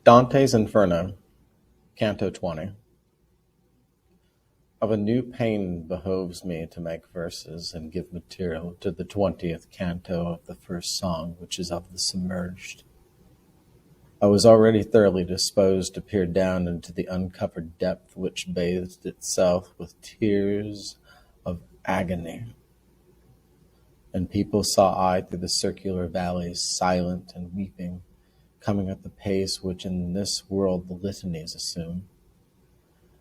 Dante's Inferno, Canto 20. Of a new pain behoves me to make verses and give material to the 20th canto of the first song, which is of the submerged. I was already thoroughly disposed to peer down into the uncovered depth which bathed itself with tears of agony. And people saw I through the circular valleys, silent and weeping, coming at the pace which in this world the litanies assume.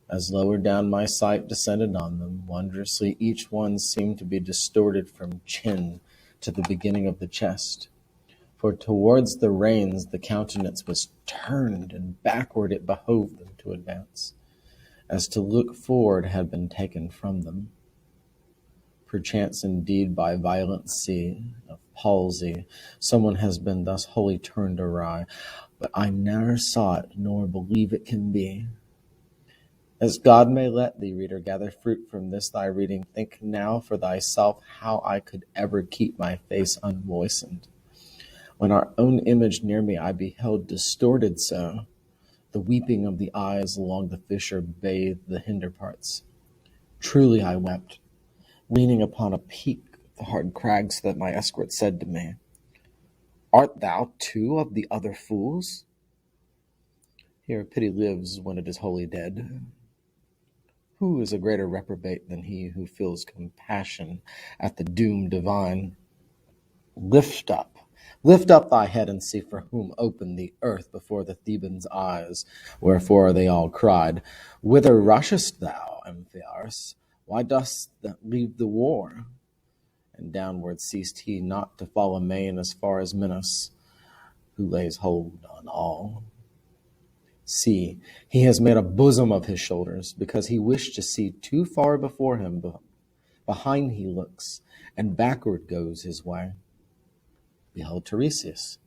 As lower down my sight descended on them, wondrously each one seemed to be distorted from chin to the beginning of the chest. For towards the reins the countenance was turned, and backward it behoved them to advance, as to look forward had been taken from them. Perchance indeed by violent sea of palsy someone has been thus wholly turned awry, but I ne'er saw it, nor believe it can be. As God may let thee, reader, gather fruit from this thy reading, think now for thyself how I could ever keep my face unmoistened, when our own image near me I beheld distorted so, the weeping of the eyes along the fissure bathed the hinder parts. Truly I wept, leaning upon a peak of the hard crags, that my escort said to me, "Art thou too of the other fools?" Here pity lives when it is wholly dead. Who is a greater reprobate than he who feels compassion at the doom divine? Lift up thy head and see for whom opened the earth before the Thebans' eyes. Wherefore they all cried, "Whither rushest thou, Amphiaraus? Why dost thou leave the war?" And downward ceased he not to fall amain as far as Minos, who lays hold on all. See, he has made a bosom of his shoulders, because he wished to see too far before him. Behind he looks, and backward goes his way. Behold Tiresias,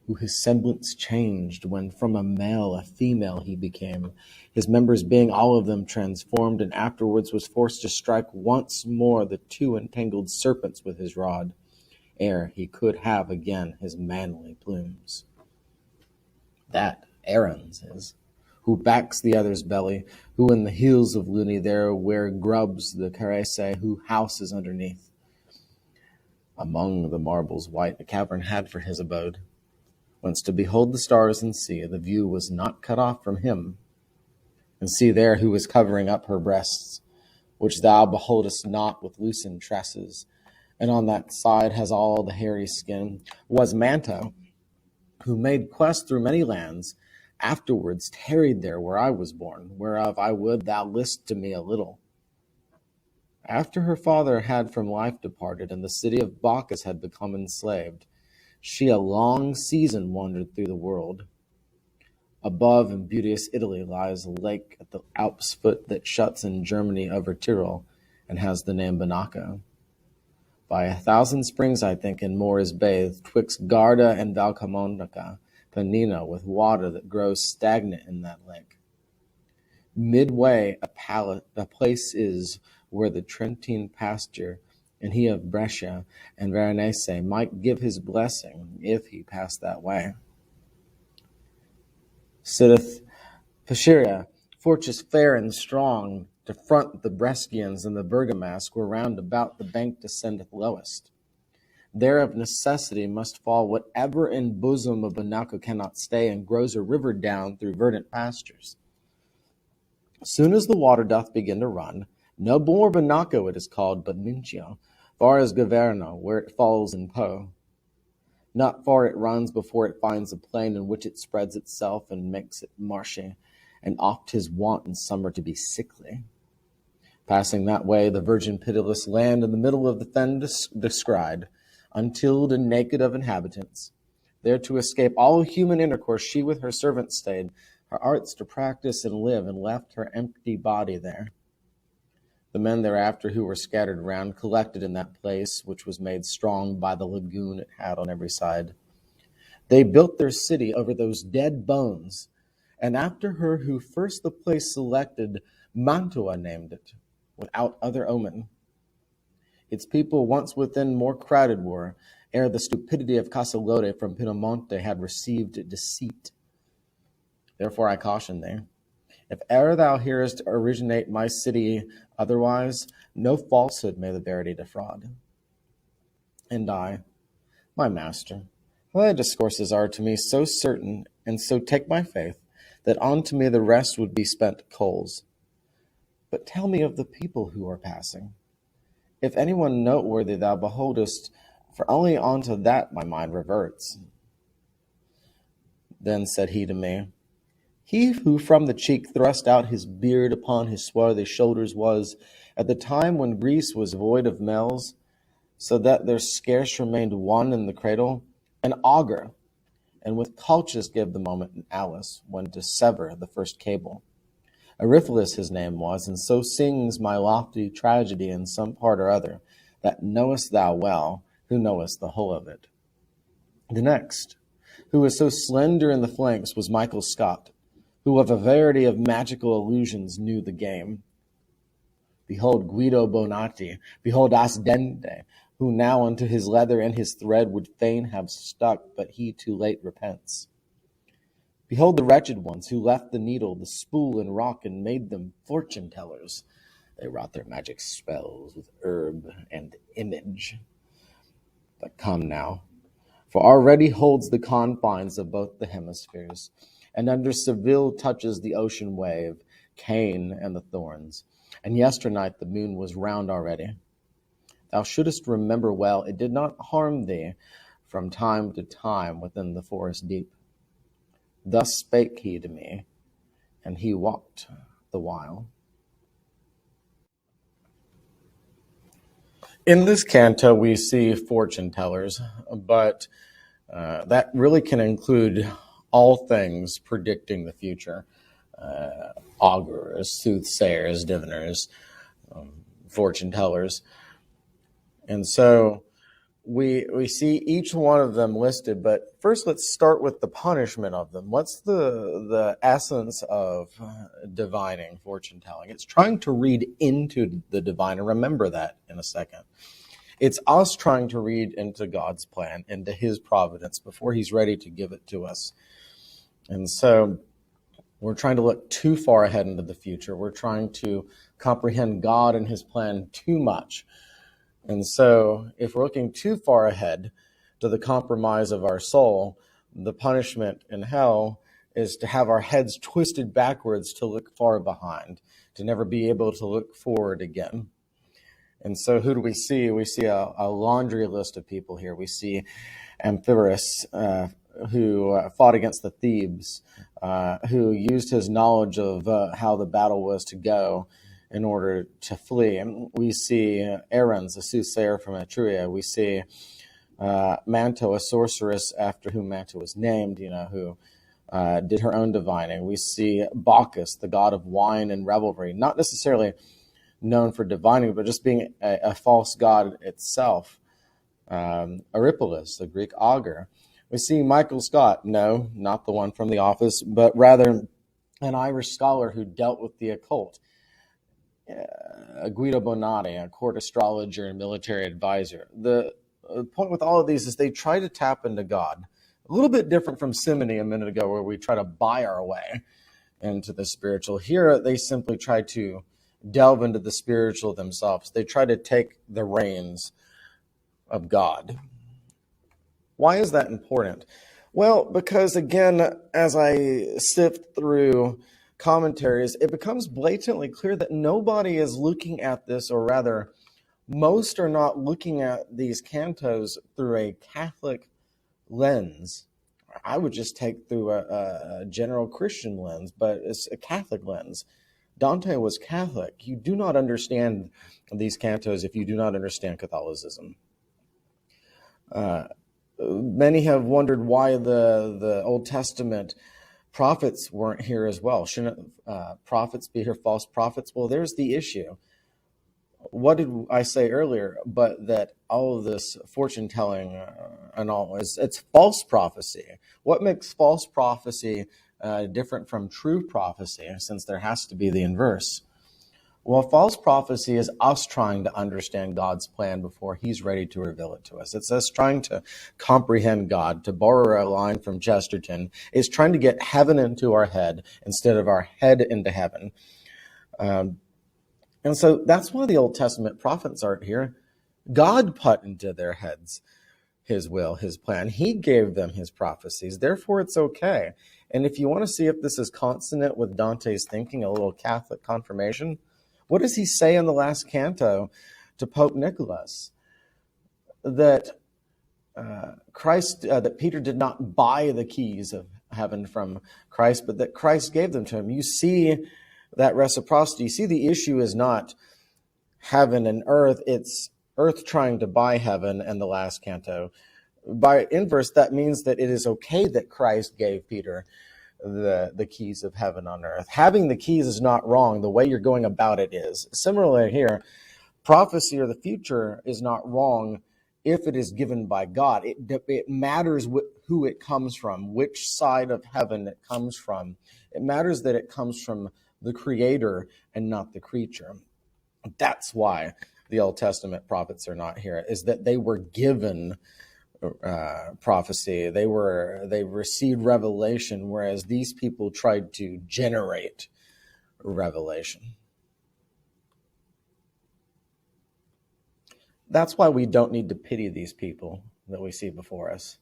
who his semblance changed, when from a male a female he became, his members being all of them transformed, and afterwards was forced to strike once more the two entangled serpents with his rod, ere he could have again his manly plumes. That Aaron's is, who backs the other's belly, who in the heels of Looney there where grubs the Carese, who houses underneath. Among the marbles white a cavern had for his abode, whence to behold the stars and sea, the view was not cut off from him. And see there who is covering up her breasts, which thou beholdest not with loosened tresses, and on that side has all the hairy skin, was Manto, who made quest through many lands, afterwards tarried there where I was born, whereof I would thou list to me a little. After her father had from life departed, and the city of Bacchus had become enslaved, she a long season wandered through the world. Above in beauteous Italy lies a lake at the Alps' foot that shuts in Germany over Tyrol, and has the name Banaco. By 1,000 springs, I think, and more is bathed, twixt Garda and Valcamonica, Panino, with water that grows stagnant in that lake. Midway a place is where the Trentine pasture, and he of Brescia and Veronese might give his blessing if he passed that way. Sitteth Paschiria, fortress fair and strong, to front the Brescians, and the Bergamasque, where round about the bank descendeth lowest. There of necessity must fall whatever in bosom of Banaco cannot stay, and grows a river down through verdant pastures. Soon as the water doth begin to run, no more Banaco it is called, but Mincio, far as Gaverno, where it falls in Po. Not far it runs before it finds a plain in which it spreads itself and makes it marshy, and oft 'tis wont in summer to be sickly. Passing that way, the virgin pitiless land in the middle of the fen descried, untilled and naked of inhabitants. There to escape all human intercourse she with her servants stayed, her arts to practice and live, and left her empty body there. The men thereafter who were scattered round collected in that place, which was made strong by the lagoon it had on every side. They built their city over those dead bones, and after her who first the place selected, Mantua named it, without other omen. Its people once within more crowded were, ere the stupidity of Casalote from Pinamonte had received deceit. Therefore I caution thee, if e'er thou hearest originate my city otherwise, no falsehood may the verity defraud. And I, my master, thy discourses are to me so certain, and so take my faith, that unto me the rest would be spent coals. But tell me of the people who are passing. If anyone noteworthy thou beholdest, for only unto that my mind reverts. Then said he to me, he who from the cheek thrust out his beard upon his swarthy shoulders was, at the time when Greece was void of males, so that there scarce remained one in the cradle, an augur, and with Colchis gave the moment in Alice, when to sever the first cable. Arephilus his name was, and so sings my lofty tragedy in some part or other, that knowest thou well, who knowest the whole of it. The next, who was so slender in the flanks, was Michael Scott, who of a variety of magical illusions knew the game. Behold Guido Bonatti, behold Asdente, who now unto his leather and his thread would fain have stuck, but he too late repents. Behold the wretched ones who left the needle, the spool and rock, and made them fortune-tellers. They wrought their magic spells with herb and image. But come now, for already holds the confines of both the hemispheres, and under Seville touches the ocean wave, Cain and the thorns. And yesternight the moon was round already. Thou shouldest remember well, it did not harm thee from time to time within the forest deep. Thus spake he to me, and he walked the while. In this canto, we see fortune tellers, but that really can include all things predicting the future. Augurs, soothsayers, diviners, fortune tellers. And so we see each one of them listed, but first let's start with the punishment of them. What's the essence of divining, fortune telling? It's trying to read into the divine, and remember that in a second. It's us trying to read into God's plan, into his providence before he's ready to give it to us. And so we're trying to look too far ahead into the future. We're trying to comprehend God and his plan too much. And so if we're looking too far ahead to the compromise of our soul, the punishment in hell is to have our heads twisted backwards to look far behind, to never be able to look forward again. And so who do we see? We see a laundry list of people here. We see Amphiorus, who fought against the Thebes, who used his knowledge of how the battle was to go in order to flee. And we see Aarons, a soothsayer from Etruria. We see Manto, a sorceress after whom Manto was named, who did her own divining. We see Bacchus, the god of wine and revelry, not necessarily known for divining, but just being a false god itself. Arephilus, the Greek augur. We see Michael Scott, no, not the one from The Office, but rather an Irish scholar who dealt with the occult. Guido Bonatti, a court astrologer and military advisor. The point with all of these is they try to tap into God. A little bit different from Simony a minute ago, where we try to buy our way into the spiritual. Here, they simply try to delve into the spiritual themselves. They try to take the reins of God. Why is that important? Well, because again, as I sift through commentaries, it becomes blatantly clear that nobody is looking at this, or rather, most are not looking at these cantos through a Catholic lens. I would just take through a general Christian lens, but it's a Catholic lens. Dante was Catholic. You do not understand these cantos if you do not understand Catholicism. Many have wondered why the Old Testament prophets weren't here as well. Shouldn't prophets be here, false prophets? Well, there's the issue. What did I say earlier? But that all of this fortune telling and all it's false prophecy. What makes false prophecy different from true prophecy, since there has to be the inverse? Well, false prophecy is us trying to understand God's plan before he's ready to reveal it to us. It's us trying to comprehend God. To borrow a line from Chesterton, is trying to get heaven into our head instead of our head into heaven. And so that's why the Old Testament prophets aren't here. God put into their heads his will, his plan. He gave them his prophecies. Therefore, it's okay. And if you want to see if this is consonant with Dante's thinking, a little Catholic confirmation, what does he say in the last canto to Pope Nicholas? That that Peter did not buy the keys of heaven from Christ, but that Christ gave them to him. You see that reciprocity. You see, the issue is not heaven and earth, it's earth trying to buy heaven in the last canto. By inverse, that means that it is okay that Christ gave Peter the keys of heaven on earth. Having the keys is not wrong. The way you're going about it is. Similarly here, prophecy or the future is not wrong if it is given by God. It matters who it comes from, which side of heaven it comes from. It matters that it comes from the Creator and not the creature. That's why the Old Testament prophets are not here, is that they were given prophecy. They received revelation, whereas these people tried to generate revelation. That's why we don't need to pity these people that we see before us.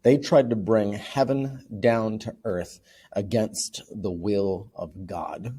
They tried to bring heaven down to earth against the will of God.